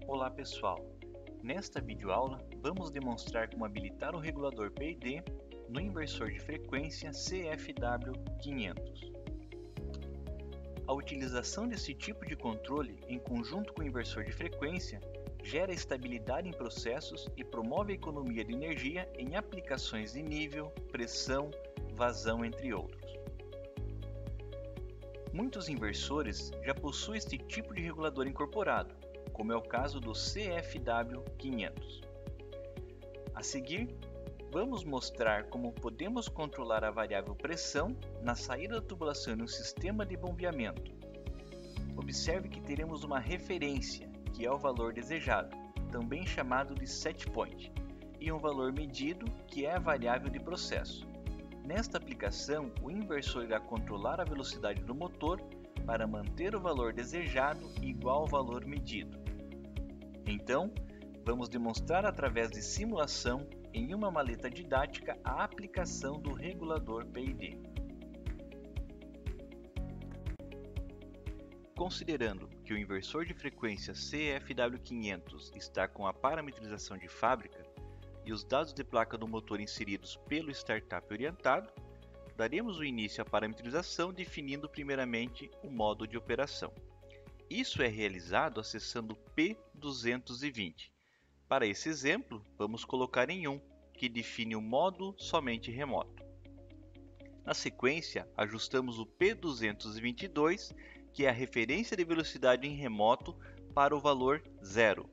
Olá pessoal, nesta videoaula vamos demonstrar como habilitar o regulador PID no inversor de frequência CFW500. A utilização desse tipo de controle em conjunto com o inversor de frequência gera estabilidade em processos e promove a economia de energia em aplicações de nível, pressão, vazão, entre outros. Muitos inversores já possuem este tipo de regulador incorporado, como é o caso do CFW500. A seguir, vamos mostrar como podemos controlar a variável pressão na saída da tubulação em um sistema de bombeamento. Observe que teremos uma referência, que é o valor desejado, também chamado de set point, e um valor medido, que é a variável de processo. Nesta aplicação, o inversor irá controlar a velocidade do motor para manter o valor desejado igual ao valor medido. Então, vamos demonstrar através de simulação em uma maleta didática a aplicação do regulador PID. Considerando que o inversor de frequência CFW500 está com a parametrização de fábrica e os dados de placa do motor inseridos pelo startup orientado, daremos o início à parametrização definindo primeiramente o modo de operação. Isso é realizado acessando P220. Para esse exemplo, vamos colocar em 1, que define o modo somente remoto. Na sequência, ajustamos o P222, que é a referência de velocidade em remoto, para o valor 0,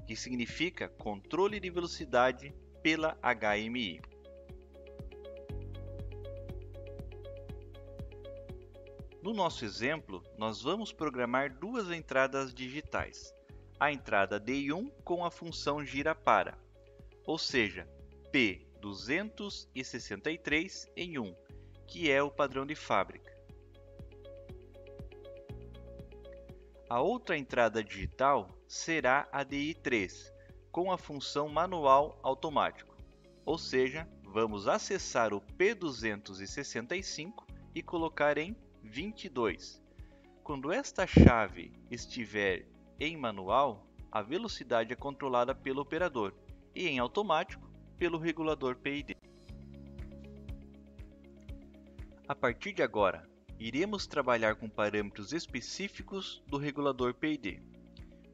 que significa controle de velocidade pela HMI. No nosso exemplo, nós vamos programar duas entradas digitais. A entrada DI1 com a função gira-para, ou seja, P263 em 1, que é o padrão de fábrica. A outra entrada digital será a DI3, com a função manual automático, ou seja, vamos acessar o P265 e colocar em 22. Quando esta chave estiver em manual, a velocidade é controlada pelo operador e em automático pelo regulador PID. A partir de agora, iremos trabalhar com parâmetros específicos do regulador PID.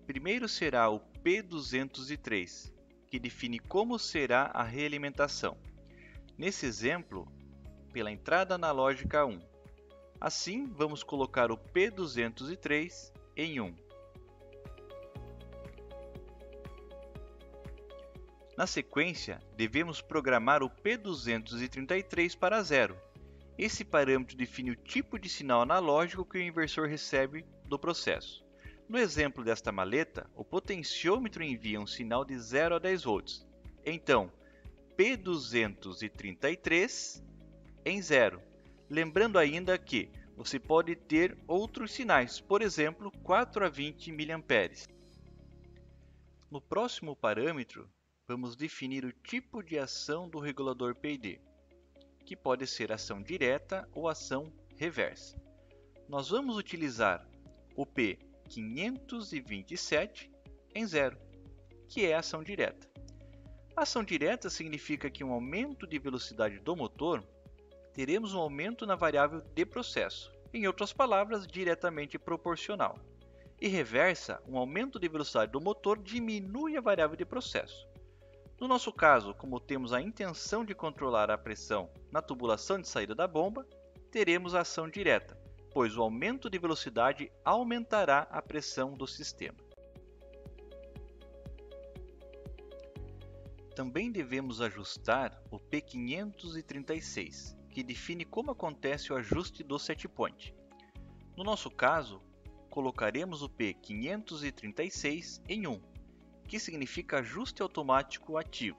Primeiro será o P203, que define como será a realimentação. Nesse exemplo, pela entrada analógica 1. Assim, vamos colocar o P203 em 1. Na sequência, devemos programar o P233 para 0. Esse parâmetro define o tipo de sinal analógico que o inversor recebe do processo. No exemplo desta maleta, o potenciômetro envia um sinal de 0 a 10 volts. Então, P233 em 0. Lembrando ainda que você pode ter outros sinais, por exemplo, 4 a 20 mA. No próximo parâmetro, vamos definir o tipo de ação do regulador PID, que pode ser ação direta ou ação reversa. Nós vamos utilizar o P527 em 0, que é a ação direta. A ação direta significa que um aumento de velocidade do motor teremos um aumento na variável de processo, em outras palavras, diretamente proporcional. E reversa, um aumento de velocidade do motor diminui a variável de processo. No nosso caso, como temos a intenção de controlar a pressão na tubulação de saída da bomba, teremos a ação direta, pois o aumento de velocidade aumentará a pressão do sistema. Também devemos ajustar o P536, que define como acontece o ajuste do set point. No nosso caso, colocaremos o P536 em 1, que significa ajuste automático ativo.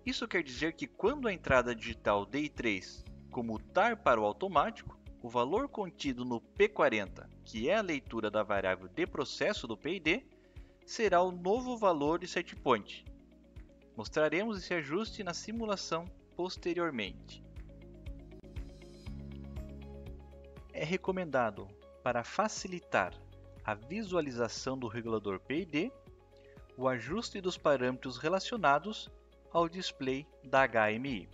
Isso quer dizer que quando a entrada digital DI3 comutar para o automático, o valor contido no P40, que é a leitura da variável de processo do PID, será o novo valor de set point. Mostraremos esse ajuste na simulação posteriormente. É recomendado, para facilitar a visualização do regulador PID, o ajuste dos parâmetros relacionados ao display da HMI.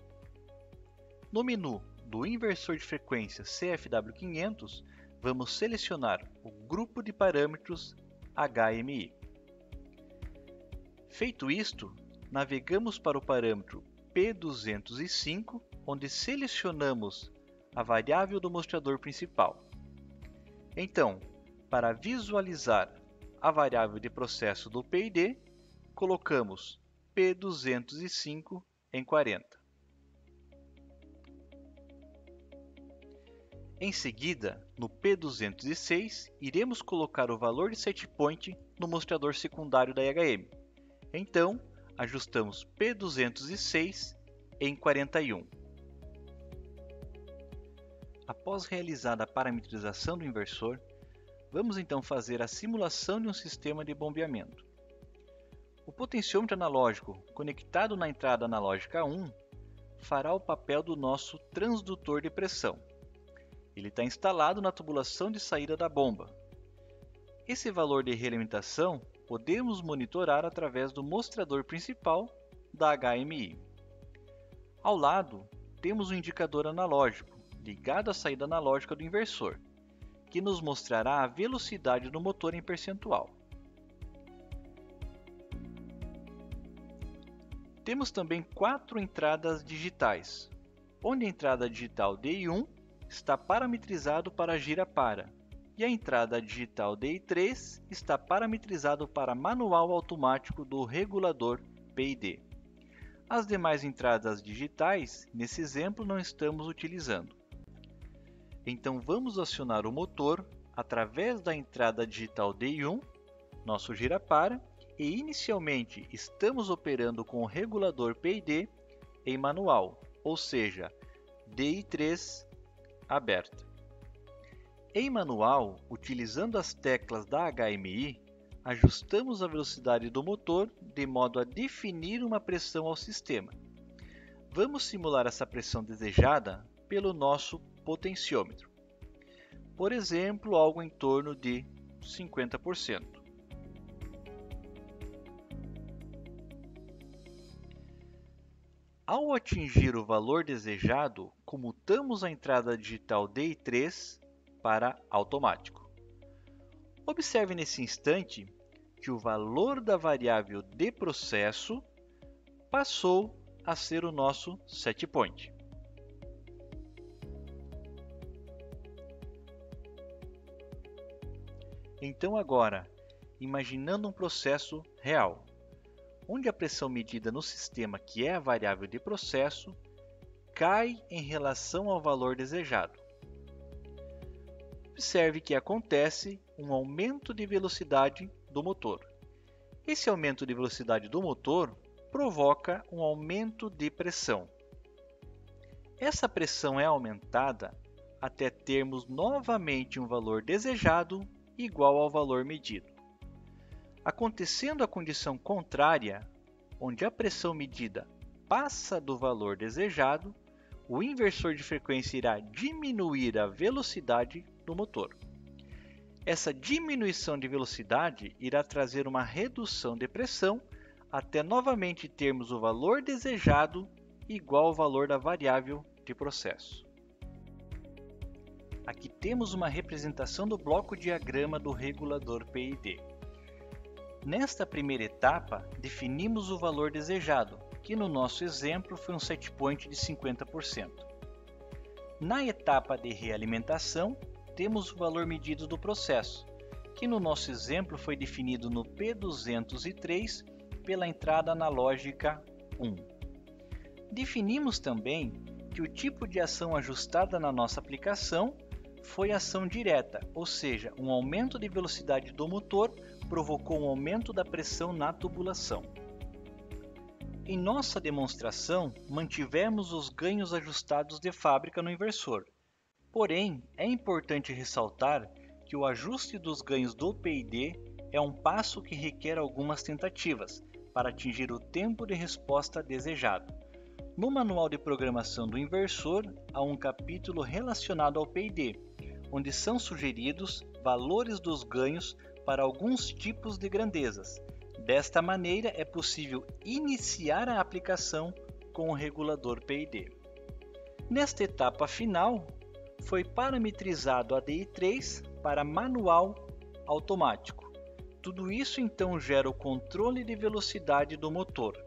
No menu do inversor de frequência CFW500, vamos selecionar o grupo de parâmetros HMI. Feito isto, navegamos para o parâmetro P205, onde selecionamos a variável do mostrador principal. Então, para visualizar a variável de processo do PID, colocamos P205 em 40. Em seguida, no P206, iremos colocar o valor de setpoint no mostrador secundário da IHM. Então, ajustamos P206 em 41. Após realizada a parametrização do inversor, vamos então fazer a simulação de um sistema de bombeamento. O potenciômetro analógico conectado na entrada analógica 1 fará o papel do nosso transdutor de pressão. Ele está instalado na tubulação de saída da bomba. Esse valor de realimentação podemos monitorar através do mostrador principal da HMI. Ao lado, temos um indicador analógico ligado à saída analógica do inversor, que nos mostrará a velocidade do motor em percentual. Temos também 4 entradas digitais, onde a entrada digital DI1 está parametrizado para gira-para, e a entrada digital DI3 está parametrizado para manual automático do regulador PID. As demais entradas digitais, nesse exemplo, não estamos utilizando. Então vamos acionar o motor através da entrada digital DI1, nosso gira-para, e inicialmente estamos operando com o regulador PID em manual, ou seja, DI3 aberta. Em manual, utilizando as teclas da HMI, ajustamos a velocidade do motor de modo a definir uma pressão ao sistema. Vamos simular essa pressão desejada pelo nosso potenciômetro. Por exemplo, algo em torno de 50%. Ao atingir o valor desejado, comutamos a entrada digital DI3 para automático. Observe nesse instante que o valor da variável de processo passou a ser o nosso setpoint. Então agora, imaginando um processo real, onde a pressão medida no sistema, que é a variável de processo, cai em relação ao valor desejado. Observe que acontece um aumento de velocidade do motor. Esse aumento de velocidade do motor provoca um aumento de pressão. Essa pressão é aumentada até termos novamente um valor desejado igual ao valor medido. Acontecendo a condição contrária, onde a pressão medida passa do valor desejado, o inversor de frequência irá diminuir a velocidade do motor. Essa diminuição de velocidade irá trazer uma redução de pressão até novamente termos o valor desejado igual ao valor da variável de processo. Aqui temos uma representação do bloco diagrama do regulador PID. Nesta primeira etapa, definimos o valor desejado, que no nosso exemplo foi um setpoint de 50%. Na etapa de realimentação, temos o valor medido do processo, que no nosso exemplo foi definido no P203 pela entrada analógica 1. Definimos também que o tipo de ação ajustada na nossa aplicação foi ação direta, ou seja, um aumento de velocidade do motor provocou um aumento da pressão na tubulação. Em nossa demonstração, mantivemos os ganhos ajustados de fábrica no inversor. Porém, é importante ressaltar que o ajuste dos ganhos do PID é um passo que requer algumas tentativas para atingir o tempo de resposta desejado. No manual de programação do inversor, há um capítulo relacionado ao PID, onde são sugeridos valores dos ganhos para alguns tipos de grandezas, Desta maneira, é possível iniciar a aplicação com o regulador PID. Nesta etapa final, foi parametrizado a DI3 para manual automático. Tudo isso então gera o controle de velocidade do motor.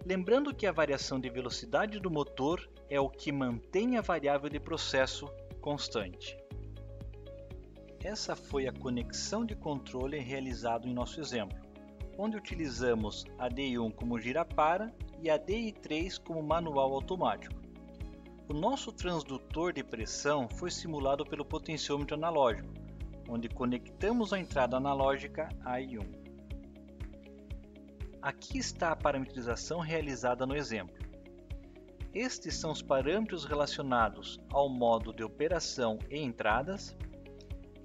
Lembrando que a variação de velocidade do motor é o que mantém a variável de processo constante. Essa foi a conexão de controle realizada em nosso exemplo, onde utilizamos a DI1 como gira-para e a DI3 como manual automático. O nosso transdutor de pressão foi simulado pelo potenciômetro analógico, onde conectamos a entrada analógica I1. Aqui está a parametrização realizada no exemplo. Estes são os parâmetros relacionados ao modo de operação e entradas,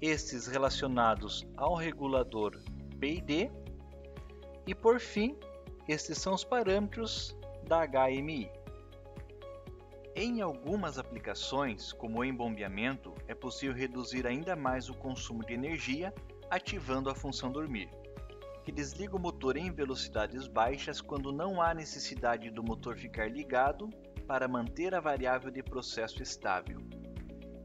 estes relacionados ao regulador PID e, por fim, estes são os parâmetros da HMI. Em algumas aplicações, como o embombeamento, é possível reduzir ainda mais o consumo de energia ativando a função dormir, que desliga o motor em velocidades baixas quando não há necessidade do motor ficar ligado para manter a variável de processo estável.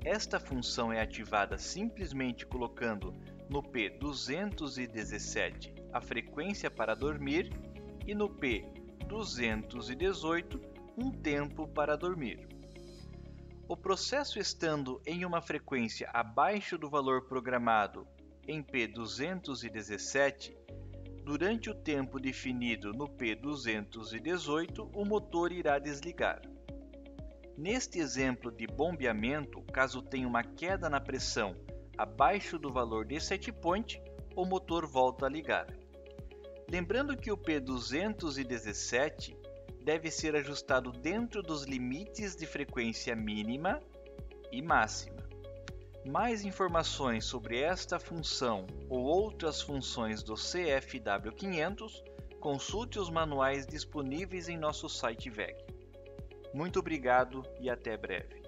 Esta função é ativada simplesmente colocando no P217 a frequência para dormir e no P218 um tempo para dormir. O processo estando em uma frequência abaixo do valor programado em P217, durante o tempo definido no P218, o motor irá desligar. Neste exemplo de bombeamento, caso tenha uma queda na pressão abaixo do valor de set point, o motor volta a ligar. Lembrando que o P217 deve ser ajustado dentro dos limites de frequência mínima e máxima. Mais informações sobre esta função ou outras funções do CFW500, consulte os manuais disponíveis em nosso site VEG. Muito obrigado e até breve.